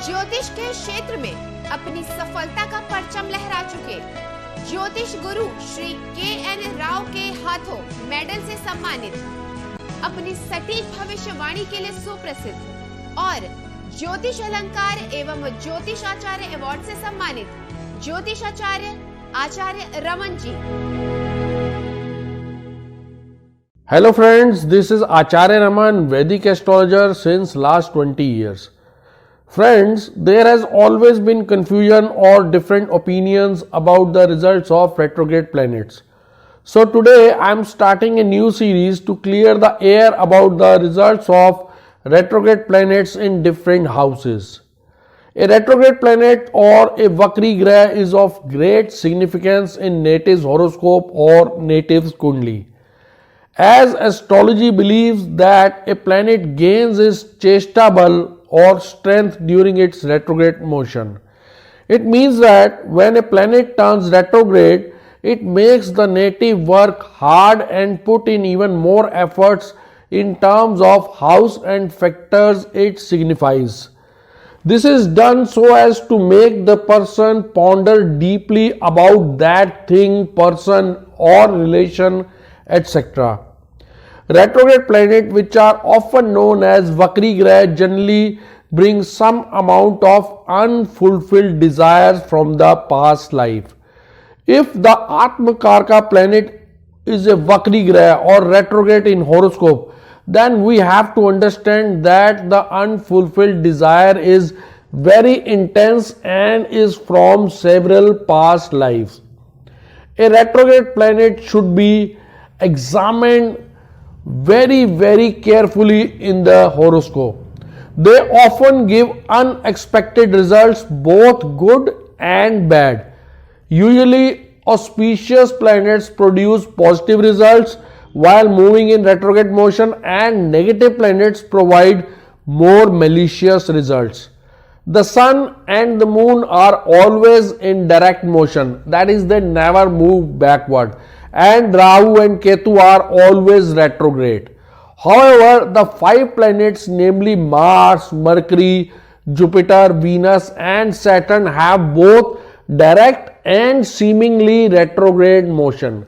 ज्योतिष के क्षेत्र में अपनी सफलता का परचम लहरा चुके ज्योतिष गुरु श्री के.एन. राव के हाथों मेडल से सम्मानित, अपनी सटीक भविष्यवाणी के लिए सुप्रसिद्ध और ज्योतिष अलंकार एवं ज्योतिष आचार्य अवार्ड से सम्मानित ज्योतिष आचार्य Raman ji. Hello friends, this is Acharya Raman, Vedic astrologer since last 20 years. Friends, there has always been confusion or different opinions about the results of retrograde planets. So today I am starting a new series to clear the air about the results of retrograde planets in different houses. A retrograde planet or a Vakri Graha is of great significance in native's horoscope or native's kundli. As astrology believes that a planet gains its chesta bal or strength during its retrograde motion. It means that when a planet turns retrograde, it makes the native work hard and put in even more efforts in terms of house and factors it signifies. This is done so as to make the person ponder deeply about that thing, person or relation, etc. Retrograde planets, which are often known as Vakri Graha, generally bring some amount of unfulfilled desires from the past life. If the Atmakarka planet is a Vakri Graha or retrograde in horoscope, then we have to understand that the unfulfilled desire is very intense and is from several past lives. A retrograde planet should be examined very carefully in the horoscope. They often give unexpected results, both good and bad. Usually auspicious planets produce positive results while moving in retrograde motion, and negative planets provide more malicious results. The sun and the moon are always in direct motion, that is, they never move backward, and Rahu and Ketu are always retrograde. However, the five planets, namely Mars, Mercury, Jupiter, Venus and Saturn, have both direct and seemingly retrograde motion.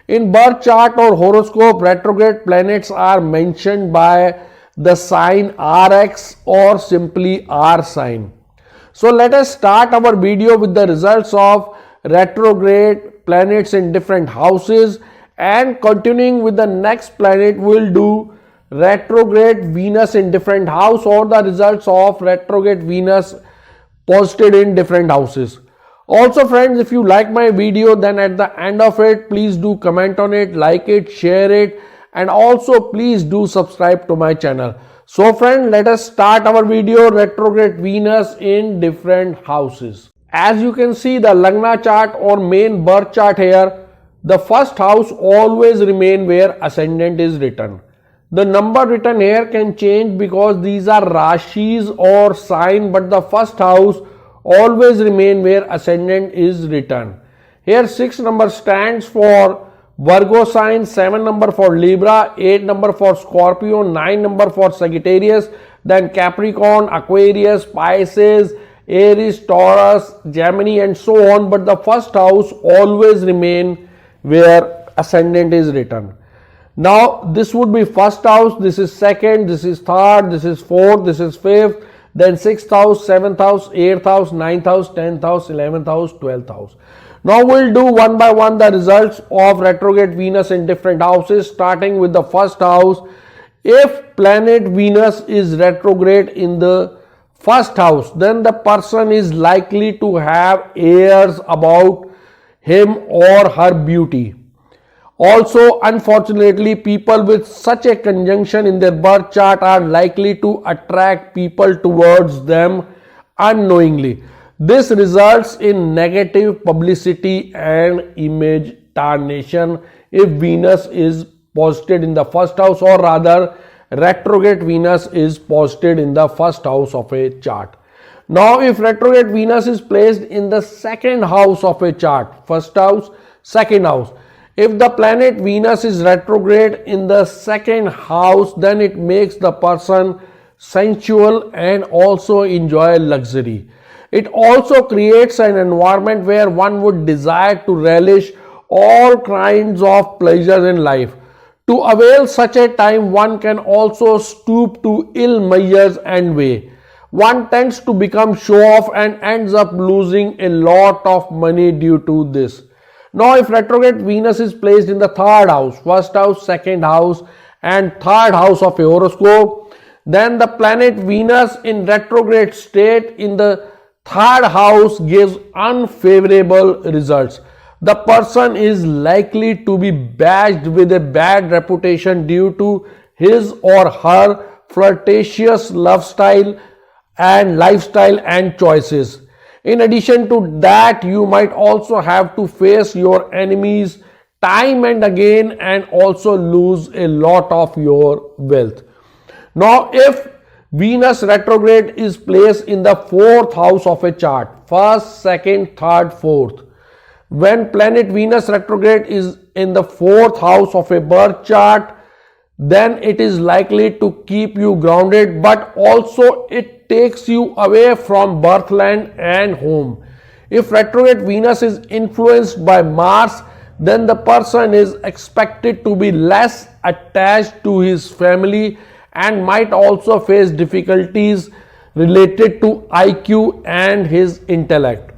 In birth chart or horoscope, retrograde planets are mentioned by the sign RX or simply R sign. So let us start our video with the results of retrograde planets in different houses, and continuing with the next planet we'll do retrograde Venus in different house or the results of retrograde Venus posited in different houses. Also friends, if you like my video, then at the end of it please do comment on it, like it, share it, and also please do subscribe to my channel. So friends, let us start our video retrograde Venus in different houses. As you can see the Lagna chart or main birth chart here, the first house always remain where ascendant is written. The number written here can change because these are Rashis or sign, but the first house always remain where ascendant is written. Here 6 number stands for Virgo sign, 7 number for Libra, 8 number for Scorpio, 9 number for Sagittarius, then Capricorn, Aquarius, Pisces, Aries, Taurus, Gemini and so on, but the first house always remain where ascendant is written. Now this would be first house, this is second, this is third, this is fourth, this is fifth, then 6th house, 7th house, 8th house, 9th house, 10th house, 11th house, 12th house. Now we'll do one by one the results of retrograde Venus in different houses, starting with the first house. If planet Venus is retrograde in the first house, then the person is likely to have airs about him or her beauty. Also, unfortunately, people with such a conjunction in their birth chart are likely to attract people towards them unknowingly. This results in negative publicity and image tarnation if Venus is posited in the first house, or rather retrograde Venus is posited in the first house of a chart. Now if retrograde Venus is placed in the second house of a chart, first house, second house, if the planet Venus is retrograde in the second house, then it makes the person sensual, and also enjoy luxury. It also creates an environment where one would desire to relish all kinds of pleasures in life. To avail such a time, one can also stoop to ill measures and way. One tends to become show off and ends up losing a lot of money due to this. Now, if retrograde Venus is placed in the third house, first house, second house, and third house of a horoscope, then the planet Venus in retrograde state in the third house gives unfavorable results. The person is likely to be badged with a bad reputation due to his or her flirtatious lifestyle and choices. In addition to that, you might also have to face your enemies time and again and also lose a lot of your wealth. Now, if Venus retrograde is placed in the fourth house of a chart, first, second, third, fourth. When planet Venus retrograde is in the fourth house of a birth chart, then it is likely to keep you grounded, but also it takes you away from birthland and home. If retrograde Venus is influenced by Mars, then the person is expected to be less attached to his family and might also face difficulties related to IQ and his intellect.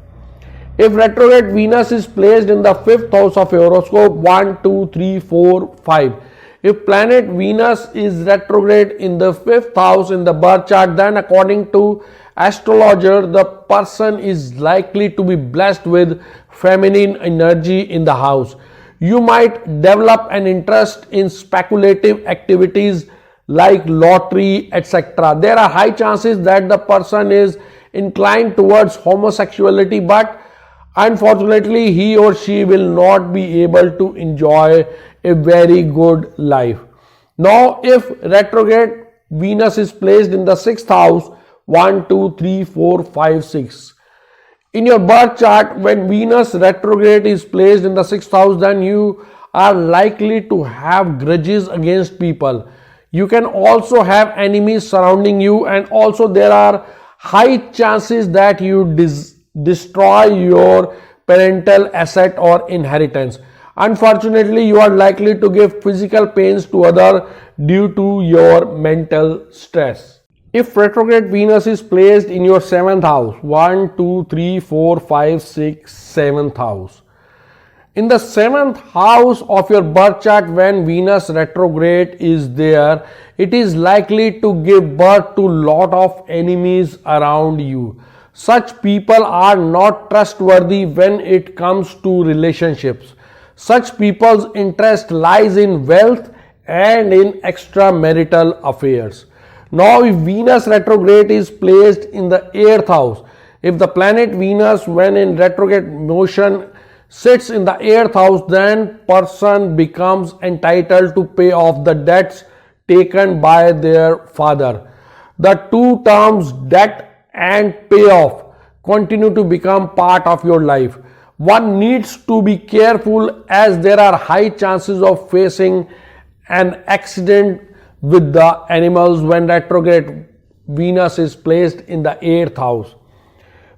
If retrograde Venus is placed in the fifth house of a horoscope, 1, 2, 3, 4, 5. If planet Venus is retrograde in the fifth house in the birth chart, then according to astrologer, the person is likely to be blessed with feminine energy in the house. You might develop an interest in speculative activities like lottery, etc. There are high chances that the person is inclined towards homosexuality, but unfortunately, he or she will not be able to enjoy a very good life. Now, if retrograde Venus is placed in the sixth house, 1, 2, 3, 4, 5, 6. In your birth chart, when Venus retrograde is placed in the sixth house, then you are likely to have grudges against people. You can also have enemies surrounding you, and also there are high chances that you destroy your parental asset or inheritance. Unfortunately, you are likely to give physical pains to others due to your mental stress. If retrograde Venus is placed in your 7th house, 1, 2, 3, 4, 5, 6, 7th house. In the 7th house of your birth chart, when Venus retrograde is there, it is likely to give birth to lot of enemies around you. Such people are not trustworthy when it comes to relationships. Such people's interest lies in wealth and in extramarital affairs. Now, if Venus retrograde is placed in the 8th house, if the planet Venus when in retrograde motion sits in the 8th house, then person becomes entitled to pay off the debts taken by their father. The two terms debt and payoff continue to become part of your life. One needs to be careful as there are high chances of facing an accident with the animals when retrograde Venus is placed in the 8th house.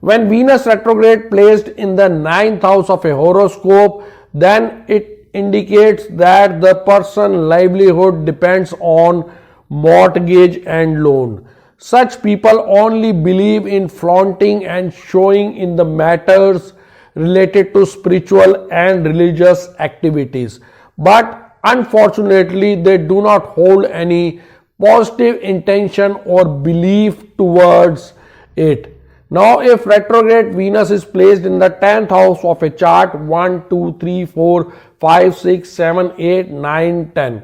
When Venus retrograde placed in the 9th house of a horoscope, then it indicates that the person's livelihood depends on mortgage and loan. Such people only believe in flaunting and showing in the matters related to spiritual and religious activities, but unfortunately they do not hold any positive intention or belief towards it. Now, if retrograde Venus is placed in the 10th house of a chart, 1, 2, 3, 4, 5, 6, 7, 8, 9, 10.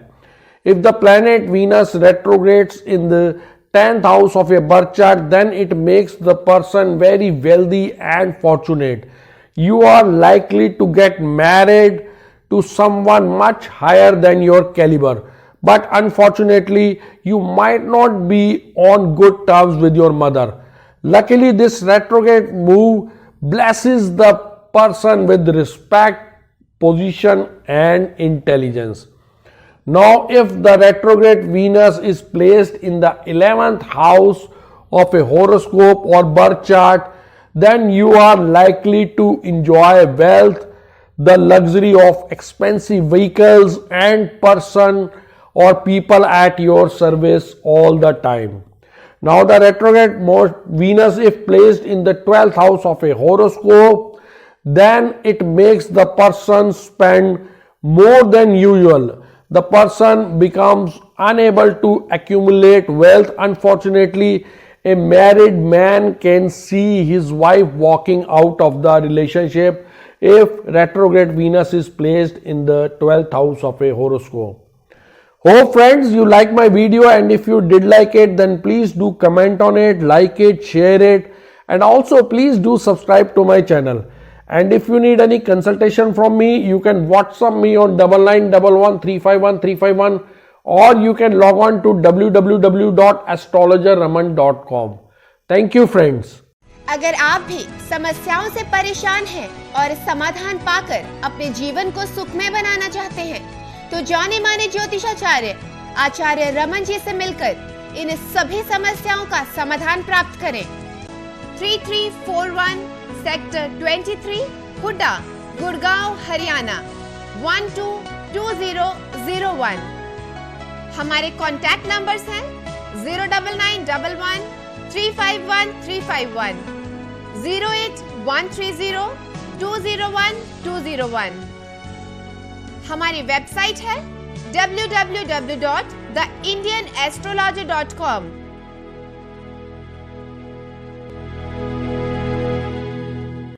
If the planet Venus retrogrades in the 10th house of a birth chart, then it makes the person very wealthy and fortunate. You are likely to get married to someone much higher than your caliber, but unfortunately you might not be on good terms with your mother. Luckily, this retrograde move blesses the person with respect, position and intelligence. Now, if the retrograde Venus is placed in the 11th house of a horoscope or birth chart, then you are likely to enjoy wealth, the luxury of expensive vehicles, and person or people at your service all the time. Now, the retrograde Venus, if placed in the 12th house of a horoscope, then it makes the person spend more than usual. The person becomes unable to accumulate wealth. Unfortunately, a married man can see his wife walking out of the relationship if retrograde Venus is placed in the 12th house of a horoscope. Hope friends you like my video, and if you did like it, then please do comment on it, like it, share it, and also please do subscribe to my channel. And if you need any consultation from me, you can WhatsApp me on 9911351351, or you can log on to www.astrologerraman.com. Thank you friends. अगर आप भी समस्याओं से परेशान हैं और समाधान पाकर अपने जीवन को सुखमय बनाना चाहते हैं, तो जाने माने ज्योतिषाचार्य आचार्य रमन जी से मिलकर इन सभी समस्याओं का समाधान प्राप्त करें। 3341 सेक्टर 23 हुड्डा, गुड़गांव, हरियाणा 122001। हमारे कॉन्टैक्ट नंबर्स हैं 09911 351 351, 08130 201 201। हमारी वेबसाइट है www.theindianastrologer.com।